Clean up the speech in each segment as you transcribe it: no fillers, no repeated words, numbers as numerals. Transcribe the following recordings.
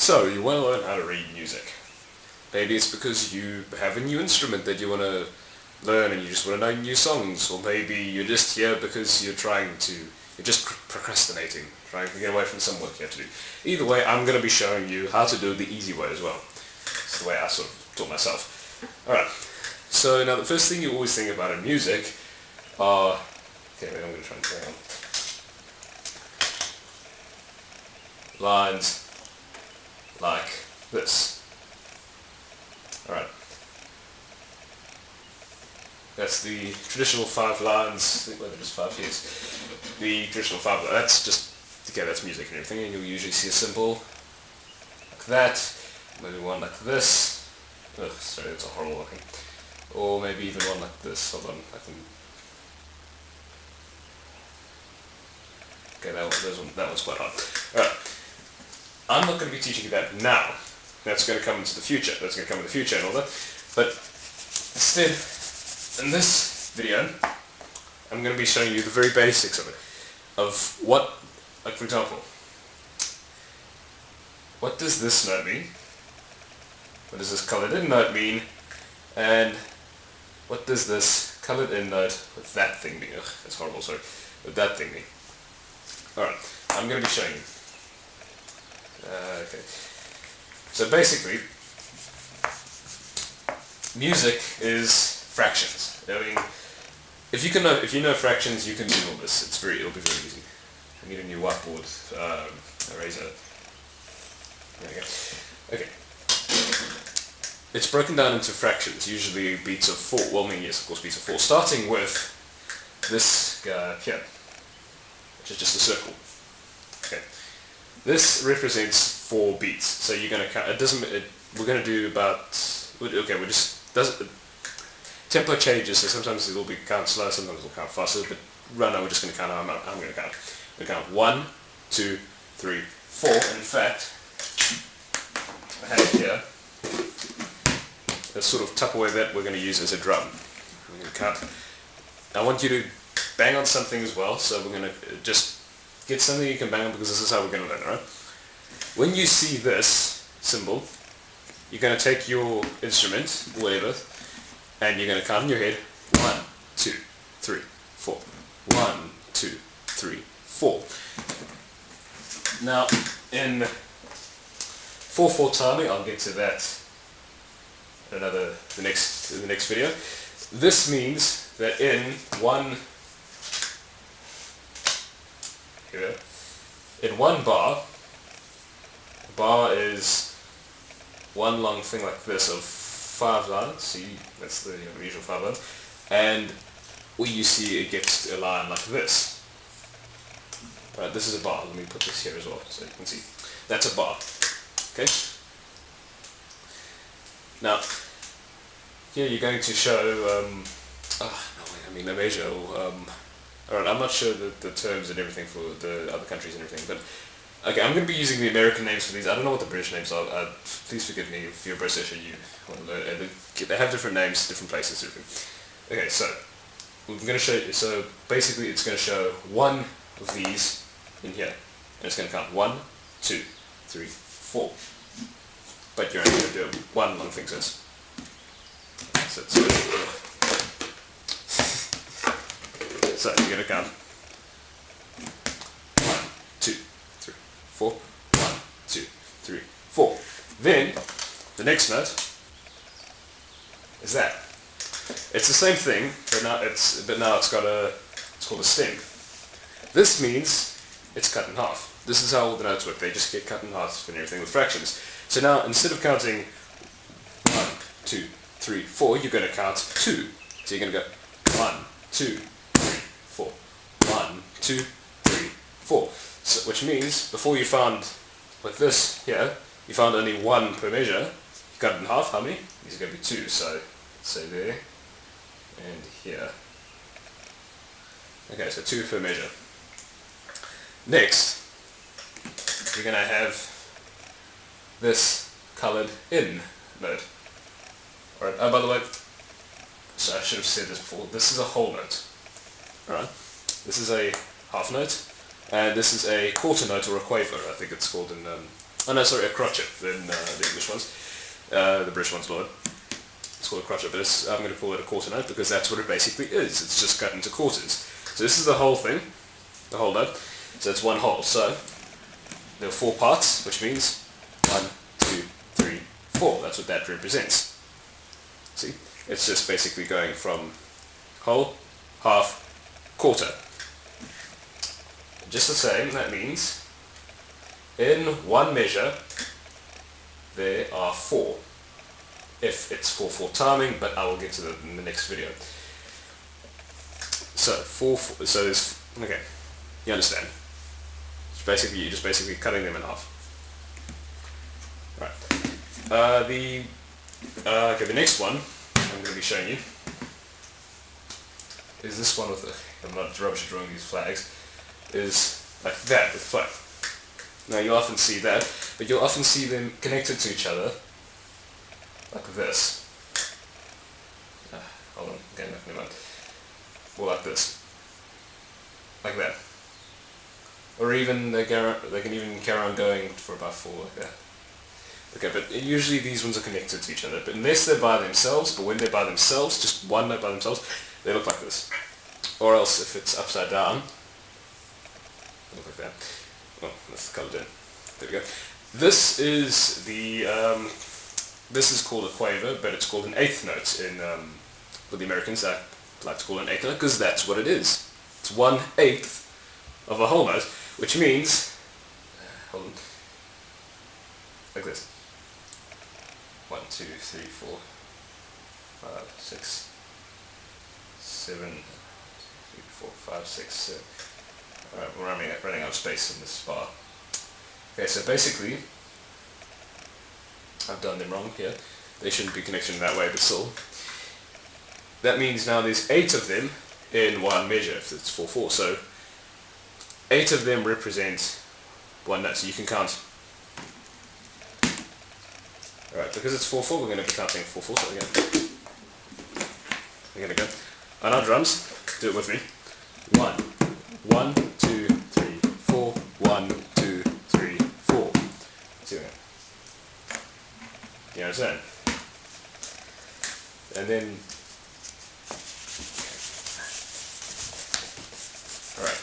So, you want to learn how to read music. Maybe it's because you have a new instrument that you want to learn and you just want to know new songs, or maybe you're just here because you're just procrastinating, trying to get away from some work you have to do. Either way, I'm going to be showing you how to do it the easy way as well. It's the way I sort of taught myself. Alright, so now the first thing you always think about in music are... Okay, wait, I'm going to try and turn on. Lines like this. Alright. That's the traditional 5 lines. I think there's just 5 here. The traditional 5 lines. That's just, okay, that's music and everything, and you'll usually see a symbol like that. Maybe one like this. Ugh, sorry, that's a horrible looking. Or maybe even one like this. Hold on, I can... Okay, that one's quite hard. Alright. I'm not going to be teaching you that now. That's going to come into the future. That's going to come in the future and all that. But instead, in this video, I'm going to be showing you the very basics of it. Of what, like for example, what does this note mean? What does this coloured in note mean? And what does this coloured in note with that thing mean? Ugh, that's horrible, sorry. With that thing mean? Alright, I'm going to be showing you. Okay. So basically, music is fractions. I mean, if you know fractions, you can do all this. It'll be very easy. I need a new whiteboard, eraser. There we go. Okay. It's broken down into fractions, usually beats of 4. Well, I mean, yes, of course, beats of 4. Starting with this guy here, which is just a circle. Okay. This represents 4 beats, so you're going to count. We're going to do about. Okay, tempo changes, so sometimes it'll be count slow, sometimes it'll count faster. But right now we're just going to count. I'm going to count. We're going to count 1, 2, 3, 4. In fact, I have here a sort of Tupperware that we're going to use as a drum. We're going to count. I want you to bang on something as well, so we're going to just get something you can bang on because this is how we're going to learn, alright? When you see this symbol, you're going to take your instrument, whatever, and you're going to count in your head 1, 2, 3, 4. 1, 2, 3, 4. Now, in 4/4 timing, I'll get to that in the next video. This means that in one bar is one long thing like this of 5 lines. See, that's the usual 5 lines, and where you see it gets a line like this. Right, this is a bar. Let me put this here as well so you can see. That's a bar. Okay. Now, here you're going to show. A measure. Alright, I'm not sure the terms and everything for the other countries and everything, but okay, I'm going to be using the American names for these. I don't know what the British names are. Please forgive me if you're British and you want to learn. They have different names, different places, everything. Okay, so we're going to show you. So basically, it's going to show one of these in here, and it's going to count 1, 2, 3, 4. But you're only going to do one long thing, so you're going to count 1, 2, 3, 4, 1, 2, 3, 4. Then, the next note is that. It's the same thing, but now it's called a stem. This means it's cut in half. This is how all the notes work. They just get cut in half and everything with fractions. So now, instead of counting 1, 2, 3, 4, you're going to count 2. So you're going to go 1, 2, 3, 4. 1, 2, 3, 4. So, which means, before you found, with this here, you found only 1 per measure. You cut it in half, how many? These are going to be 2, so let's say there, and here. Okay, so 2 per measure. Next, you're going to have this coloured in note. Alright, by the way, so I should have said this before, this is a whole note. Alright, this is a half note, and this is a quarter note or a quaver, I think it's called in Oh no, sorry, a crotchet than the English ones. The British ones, Lord. It's called a crotchet, but I'm going to call it a quarter note because that's what it basically is. It's just cut into quarters. So this is the whole thing, the whole note. So it's one whole. So there are 4 parts, which means 1, 2, 3, 4. That's what that represents. See? It's just basically going from whole, half, quarter. Just the same, that means in one measure there are 4. If it's 4/4 timing, but I will get to that in the next video. So so there's, okay, you understand. It's basically, you're just basically cutting them in half. Right. Okay, the next one I'm going to be showing you is this one with the, I'm not rubbish at drawing these flags, is like that with flag. Now you'll often see that, but you'll often see them connected to each other like this. Hold on, okay, never mind. Or like this. Like that. Or even they can even carry on going for about 4 like that. Okay, but usually these ones are connected to each other, but unless they're by themselves, but when they're by themselves, just one note by themselves, they look like this. Or else if it's upside down, they look like that. Oh, that's colored in. There we go. This is the this is called a quaver, but it's called an eighth note in with the Americans. I like to call it an eighth note because that's what it is. It's 1/8 of a whole note, which means, hold on, like this. 1, 2, 3, 4, 5, 6, 7, 3, 4, 5, 6, 7. Alright, we're running out of space in this bar. Okay, so basically, I've done them wrong here. They shouldn't be connected that way, but still. That means now there's 8 of them in one measure, if it's 4/4. So 8 of them represent one note, so you can count. Alright, because it's 4/4, we're going to be counting 4/4. So again, we're going to go on our drums. Do it with me. 1, 1, 2, 3, 4. 1, 2, 3, 4. See that? You understand? And then, alright.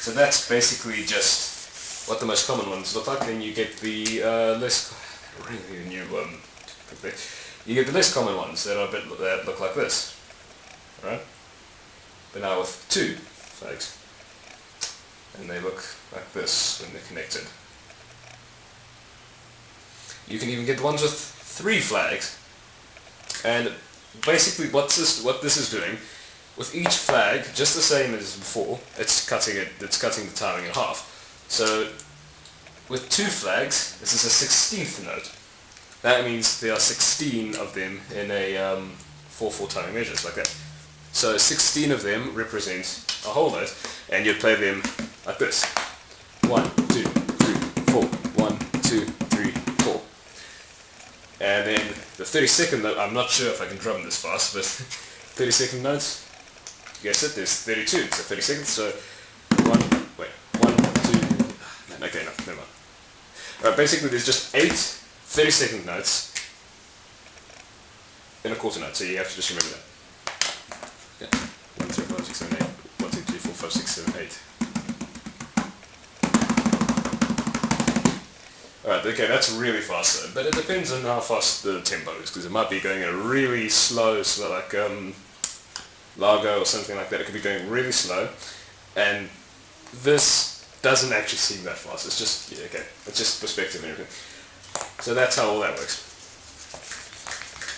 So that's basically just what the most common ones look like. Then you get the less, really new you get the less common ones that are a bit, that look like this, right? But now with 2 flags, and they look like this when they're connected. You can even get ones with 3 flags, and basically what this is doing, with each flag, just the same as before, it's cutting the timing in half. So with 2 flags, this is a 16th note. That means there are 16 of them in a 4/4 timing measures like that. So 16 of them represent a whole note, and you'd play them like this. 1, 2, 3, 4. 1, 2, 3, 4. And then the 32nd note, I'm not sure if I can drum this fast, but 32nd notes, guess it, there's 32, so 32nd, so 1, 2, okay, no, never mind. Alright, basically there's just 8 32nd notes in a quarter note, so you have to just remember that. Okay. 1, 2, 5, 6, 7, 8. 1, 2, 3, 4, 5, 6, 7, 8. Alright, okay, that's really fast though, but it depends on how fast the tempo is, because it might be going at a really slow, so like Largo or something like that. It could be going really slow, and this doesn't actually seem that fast. It's just, yeah, okay, it's just perspective and everything. So that's how all that works.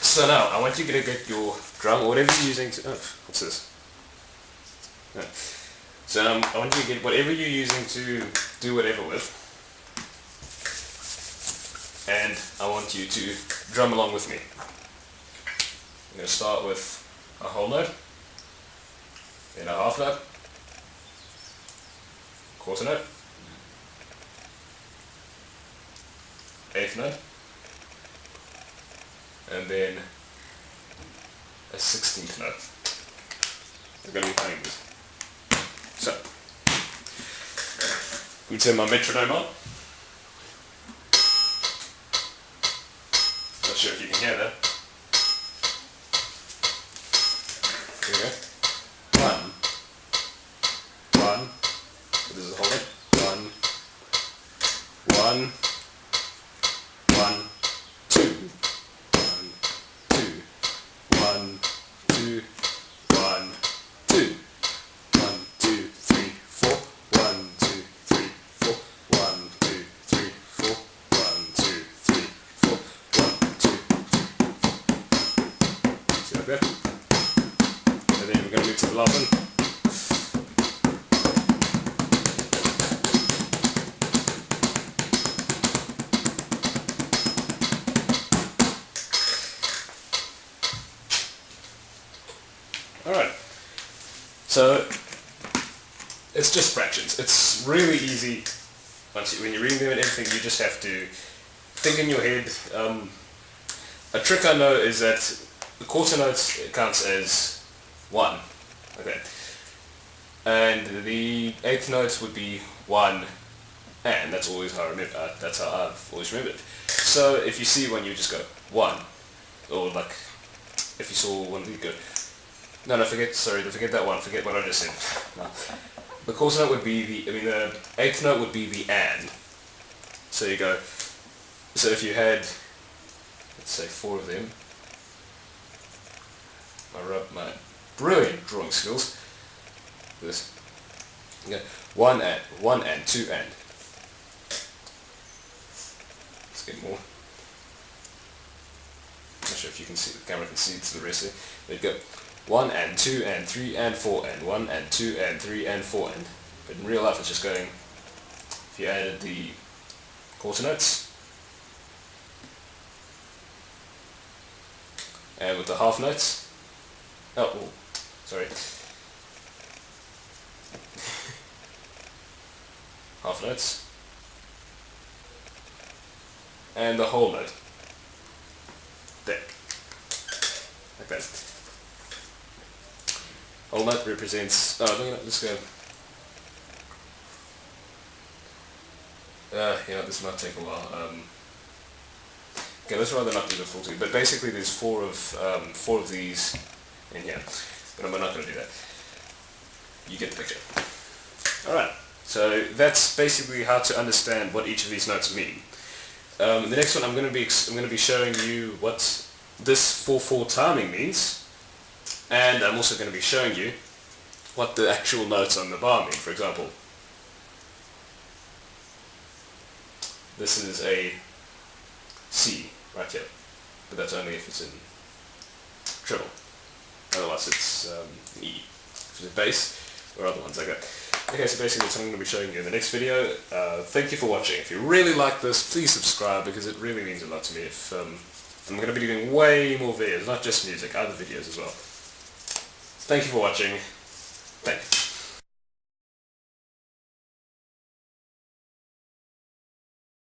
So now, I want you to get your drum, or whatever you're using to, oh, what's this? No. So I want you to get whatever you're using to do whatever with, and I want you to drum along with me. I'm going to start with a whole note, then a half note, quarter note, eighth note, and then a 16th note. I'm going to be playing this. So, we turn my metronome on. sure if you can hear that. Here we go. 1, 1, so this is hold it. 1, 1, 1, 2, 1, 2, 1, 2, 1, 2, 1, 2, 3, 4, 1, 2, 3, 4, 1, 2, 3, 4, 1, 2, 3, 4, 1, 2, 3. See like that? And then we're going to move to the last one. Alright, so it's just fractions. It's really easy. When you're reading them and everything, you just have to think in your head. A trick I know is that the quarter note counts as 1, okay, and the eighth note would be 1, and that's always how I remember. That's how I've always remembered. So if you see one, you just go 1, or like if you saw one, you go. No, forget that one, forget what I just said. No. The quarter note would be the eighth note would be the and. So you go, so if you had, let's say 4 of them, my brilliant drawing skills, this, you go, 1 and, 2 and. Let's get more. Not sure if you can see, the camera can see to the rest of it. There you go. 1 and 2 and 3 and 4 and 1 and 2 and 3 and 4 and. But in real life it's just going, if you added the quarter notes, and with the half notes, sorry, half notes, and the whole note, there, like that. Whole note represents, let's go, this might take a while. Okay, let's rather not do the full two, but basically there's four of these in here, but I'm not going to do that. You get the picture. Alright, so that's basically how to understand what each of these notes mean. The next one I'm going to be showing you what this 4/4 timing means. And I'm also going to be showing you what the actual notes on the bar mean. For example, this is a C right here, but that's only if it's in treble. Otherwise it's E. If it's bass or other ones like that. Okay, so basically that's what I'm going to be showing you in the next video. Thank you for watching. If you really like this, please subscribe because it really means a lot to me. If I'm going to be doing way more videos, not just music, other videos as well. Thank you for watching. Thank you.